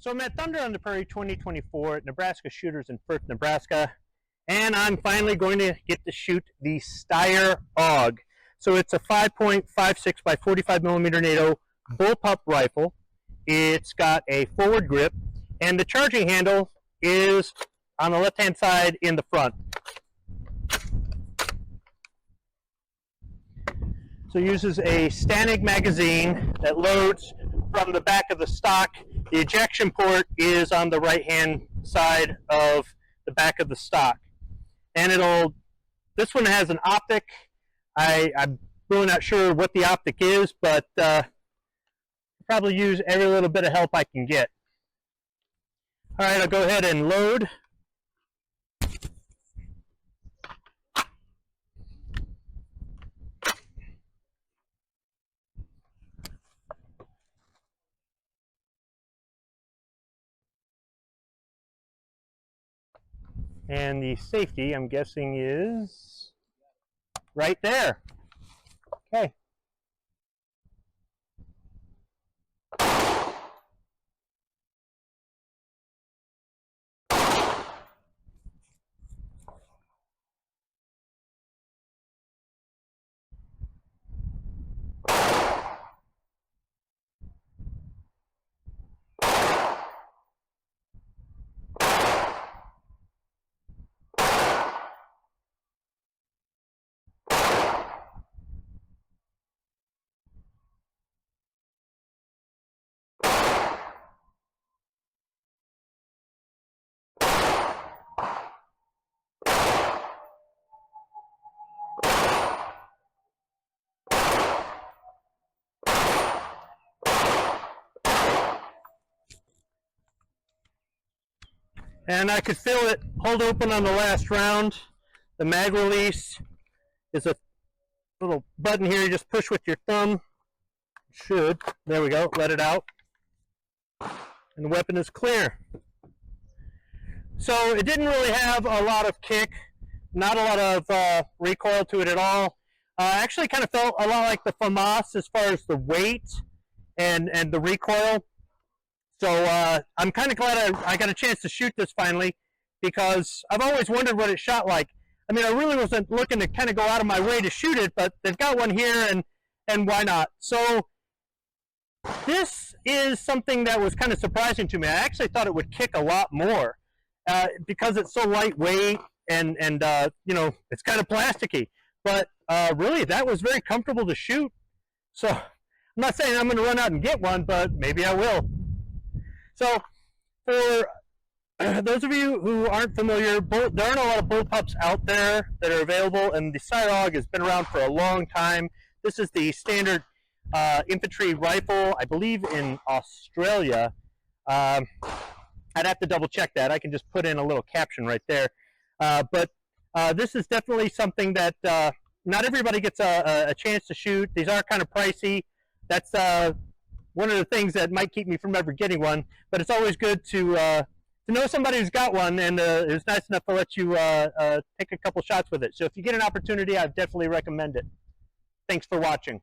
So I'm at Thunder on the Prairie 2024 at Nebraska Shooters in Firth, Nebraska, and I'm finally going to get to shoot the Steyr AUG. So it's a 5.56 by 45 millimeter NATO bullpup rifle. It's got a forward grip, and the charging handle is on the left-hand side in the front. So it uses a Steyr magazine that loads from the back of the stock. The ejection port is on the right-hand side of the back of the stock. And this one has an optic. I'm really not sure what the optic is, but probably use every little bit of help I can get. All right, I'll go ahead and load. And the safety, I'm guessing, is right there. Okay. And I could feel it hold open on the last round. The mag release is a little button here. You just push with your thumb. Should. There we go. Let it out. And the weapon is clear. So it didn't really have a lot of kick. Not a lot of recoil to it at all. Actually kind of felt a lot like the FAMAS as far as the weight and the recoil. So I'm kind of glad I got a chance to shoot this finally, because I've always wondered what it shot like. I mean, I really wasn't looking to kind of go out of my way to shoot it, but they've got one here, and why not? So this is something that was kind of surprising to me. I actually thought it would kick a lot more because it's so lightweight and you know, it's kind of plasticky. But really, that was very comfortable to shoot. So I'm not saying I'm going to run out and get one, but maybe I will. So, for those of you who aren't familiar, there aren't a lot of bullpups out there that are available, and the Steyr AUG has been around for a long time. This is the standard infantry rifle, I believe in Australia. I'd have to double check that. I can just put in a little caption right there. But this is definitely something that not everybody gets a chance to shoot. These are kind of pricey. That's one of the things that might keep me from ever getting one, but it's always good to know somebody who's got one, and is nice enough to let you take a couple shots with it. So if you get an opportunity, I definitely recommend it. Thanks for watching.